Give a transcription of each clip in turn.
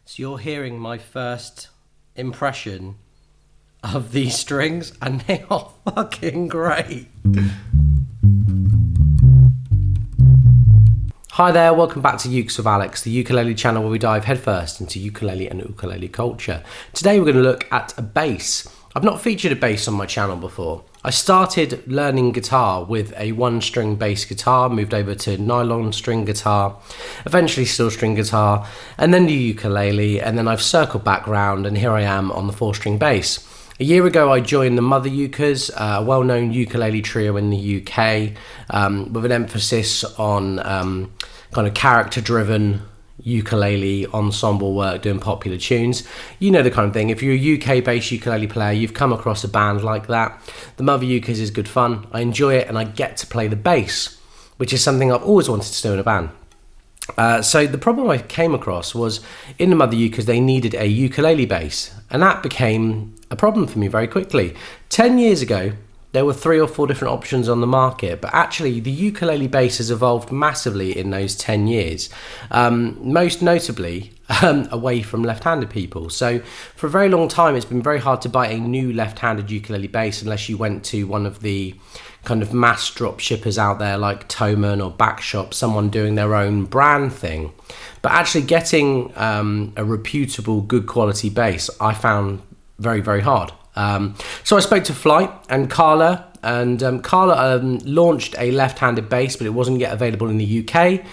So you're hearing my first impression of these strings, and they are fucking great. Hi there, welcome back to Ukes with Alex, the ukulele channel where we dive headfirst into ukulele and ukulele culture. Today we're going to look at a bass. I've not featured a bass on my channel before. I started learning guitar with a one-string bass guitar, moved over to nylon string guitar, eventually steel string guitar, and then the ukulele, and then I've circled back round and here I am on the four-string bass. A year ago I joined the Mother Ukers, a well-known ukulele trio in the UK, with an emphasis on kind of character-driven ukulele ensemble work, doing popular tunes. You know the kind of thing. If you're a UK-based ukulele player, you've come across a band like that. The Mother Ukers is good fun. I enjoy it and I get to play the bass, which is something I've always wanted to do in a band. So the problem I came across was in the Mother Ukers they needed a ukulele bass, and that became a problem for me very quickly. 10 years ago there were 3 or 4 different options on the market, but actually the ukulele bass has evolved massively in those 10 years, most notably away from left-handed people. So for a very long time it's been very hard to buy a new left-handed ukulele bass unless you went to one of the kind of mass drop shippers out there like Toman or Backshop, someone doing their own brand thing. But actually getting a reputable, good quality bass I found very, very hard. So I spoke to Flight and Kala, and Kala launched a left-handed bass, but it wasn't yet available in the UK.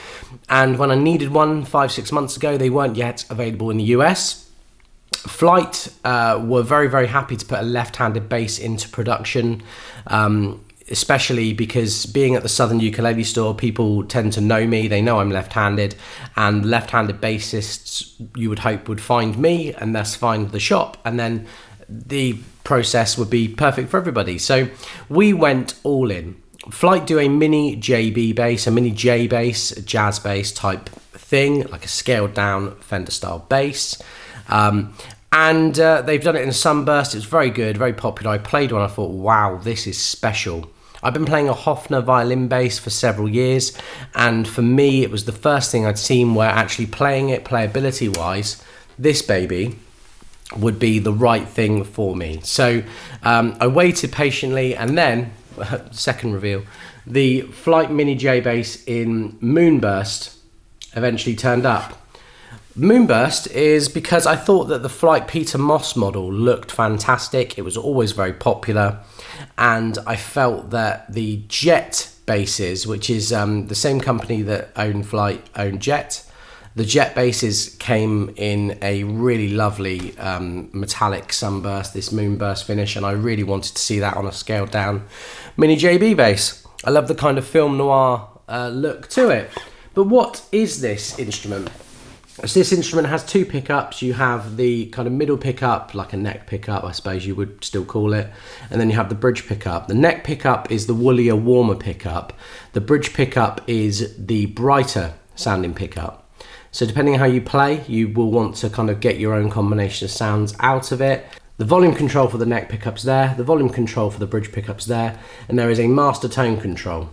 And when I needed one 5-6 months ago, they weren't yet available in the US. Flight were very, very happy to put a left-handed bass into production, especially because being at the Southern Ukulele Store, people tend to know me, they know I'm left-handed, and left-handed bassists you would hope would find me and thus find the shop, and then the process would be perfect for everybody. So we went all in. Flight do a mini JB bass, a mini J bass, a jazz bass type thing, like a scaled down Fender style bass. And they've done it in a sunburst. It's very good, very popular. I played one, I thought, wow, this is special. I've been playing a Hofner violin bass for several years, and for me it was the first thing I'd seen where actually playing it playability wise, this baby would be the right thing for me. So I waited patiently, and then second reveal, the Flight Mini J bass in Moonburst eventually turned up. Moonburst is because I thought that the Flight Peter Moss model looked fantastic. It was always very popular, and I felt that the Jet basses, which is the same company that owned Flight, owned Jet. The Jet basses came in a really lovely metallic sunburst, this moonburst finish, and I really wanted to see that on a scaled down mini JB bass. I love the kind of film noir look to it. But what is this instrument? So this instrument has 2 pickups. You have the kind of middle pickup, like a neck pickup, I suppose you would still call it, and then you have the bridge pickup. The neck pickup is the woollier, warmer pickup. The bridge pickup is the brighter sounding pickup. So depending on how you play, you will want to kind of get your own combination of sounds out of it. The volume control for the neck pickup's there, the volume control for the bridge pickup's there, and there is a master tone control.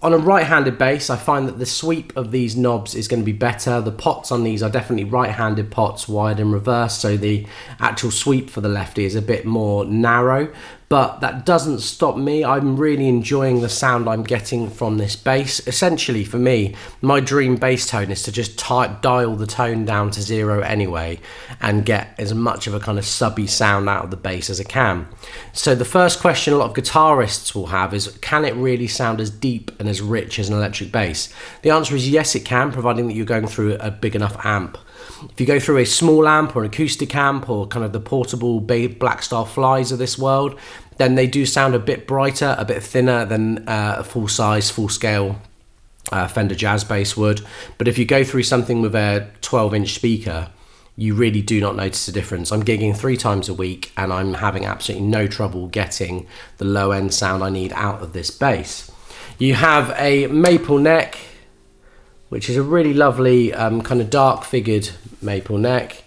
On a right-handed bass, I find that the sweep of these knobs is going to be better. The pots on these are definitely right-handed pots, wired in reverse, so the actual sweep for the lefty is a bit more narrow. But that doesn't stop me. I'm really enjoying the sound I'm getting from this bass. Essentially, for me, my dream bass tone is to just dial the tone down to 0 anyway and get as much of a kind of subby sound out of the bass as I can. So the first question a lot of guitarists will have is, can it really sound as deep and as rich as an electric bass? The answer is yes, it can, providing that you're going through a big enough amp. If you go through a small amp or an acoustic amp or kind of the portable Blackstar Flies of this world, then they do sound a bit brighter, a bit thinner than a full-size, full-scale Fender jazz bass would. But if you go through something with a 12-inch speaker, you really do not notice a difference. I'm gigging 3 times a week and I'm having absolutely no trouble getting the low-end sound I need out of this bass. You have a maple neck, which is a really lovely kind of dark figured maple neck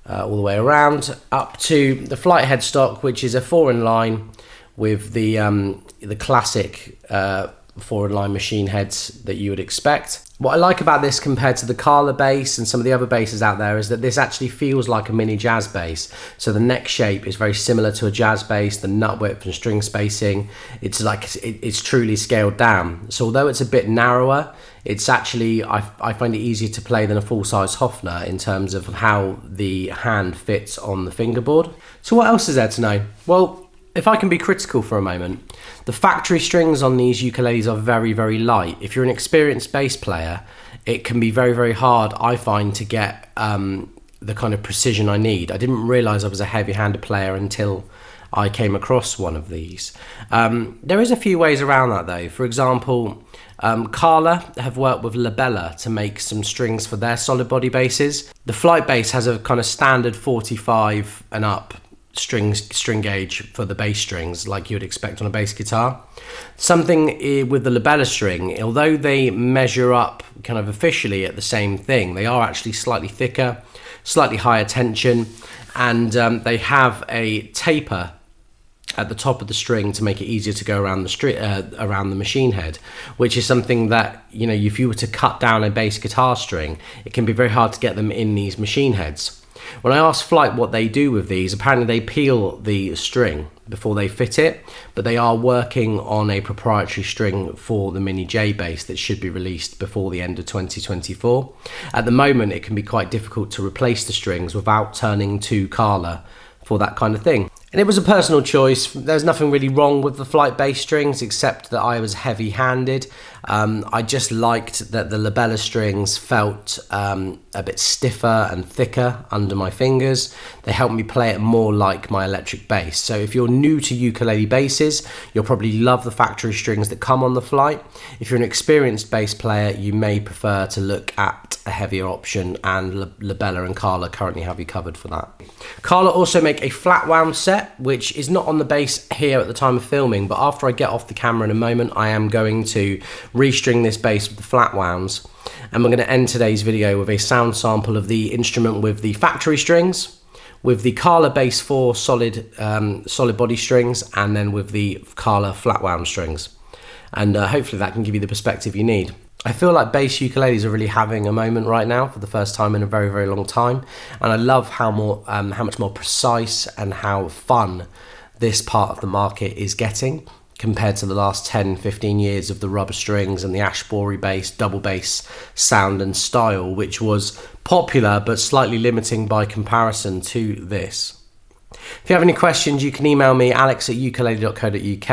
all the way around, up to the Flight headstock, which is a 4-in line with the classic 4-in-line machine heads that you would expect. What I like about this compared to the Kala bass and some of the other basses out there is that this actually feels like a mini jazz bass. So the neck shape is very similar to a jazz bass, the nut width and string spacing, it's truly scaled down. So although it's a bit narrower, it's actually, I find it easier to play than a full-size Hofner in terms of how the hand fits on the fingerboard. So what else is there to know? Well, if I can be critical for a moment, the factory strings on these ukuleles are very, very light. If you're an experienced bass player, it can be very, very hard, I find, to get the kind of precision I need. I didn't realise I was a heavy-handed player until I came across one of these. There is a few ways around that though. For example, Kala have worked with Labella to make some strings for their solid body basses. The flight bass has a kind of standard 45 and up string gauge for the bass strings, like you would expect on a bass guitar. Something with the Labella string, although they measure up kind of officially at the same thing, they are actually slightly thicker, slightly higher tension, and they have a taper at the top of the string to make it easier to go around the machine head, which is something that, you know, if you were to cut down a bass guitar string, it can be very hard to get them in these machine heads. When I asked Flight what they do with these, apparently they peel the string before they fit it, but they are working on a proprietary string for the Mini J bass that should be released before the end of 2024. At the moment, it can be quite difficult to replace the strings without turning to Kala for that kind of thing. And it was a personal choice. There's nothing really wrong with the Flight bass strings, except that I was heavy-handed. I just liked that the Labella strings felt a bit stiffer and thicker under my fingers. They helped me play it more like my electric bass. So if you're new to ukulele basses, you'll probably love the factory strings that come on the Flight. If you're an experienced bass player, you may prefer to look at a heavier option, and Labella and Kala currently have you covered for that. Kala also make a flatwound set, which is not on the bass here at the time of filming, but after I get off the camera in a moment, I am going to restring this bass with the flatwounds, and we're going to end today's video with a sound sample of the instrument with the factory strings, with the Kala Bass 4 solid body strings, and then with the Kala Flatwound strings. And hopefully that can give you the perspective you need. I feel like bass ukuleles are really having a moment right now for the first time in a very, very long time. And I love how much more precise and how fun this part of the market is getting compared to the last 10, 15 years of the rubber strings and the Ashbury bass, double bass sound and style, which was popular but slightly limiting by comparison to this. If you have any questions, you can email me, alex@ukulele.co.uk.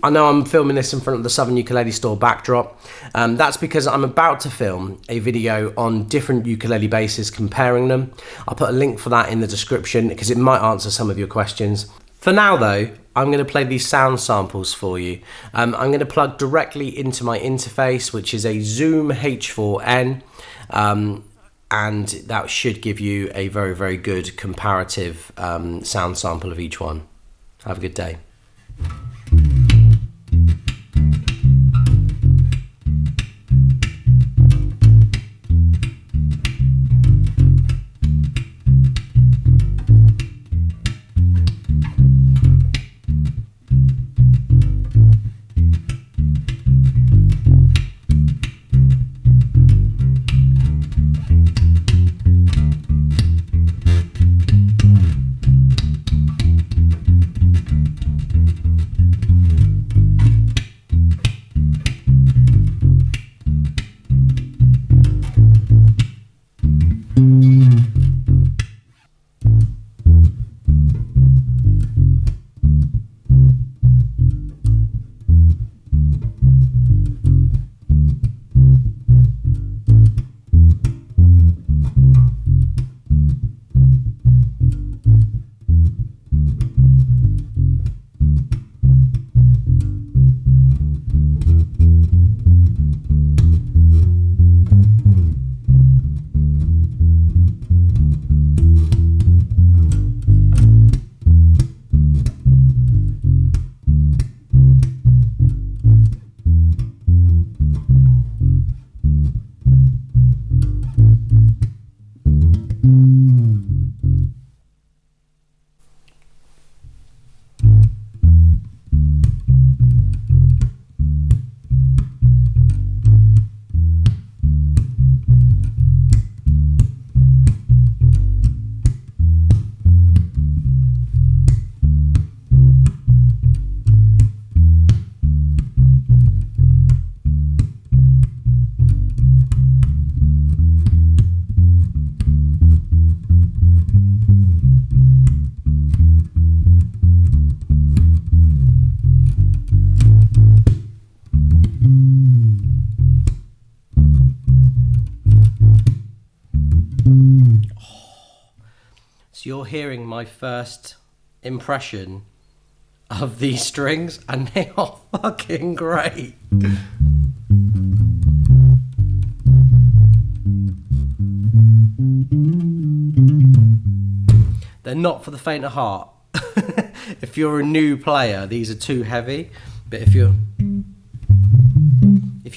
I know I'm filming this in front of the Southern Ukulele Store backdrop. That's because I'm about to film a video on different ukulele basses, comparing them. I'll put a link for that in the description because it might answer some of your questions. For now though, I'm going to play these sound samples for you. I'm going to plug directly into my interface, which is a Zoom H4n. And that should give you a very, very good comparative sound sample of each one. Have a good day. So you're hearing my first impression of these strings, and they are fucking great. They're not for the faint of heart. If you're a new player, these are too heavy. But if you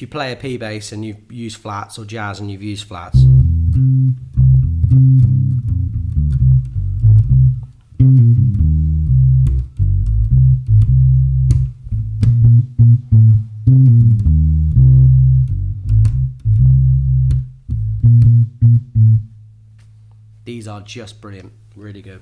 play a P bass and you've used flats, or jazz and you've used flats, these are just brilliant, really good.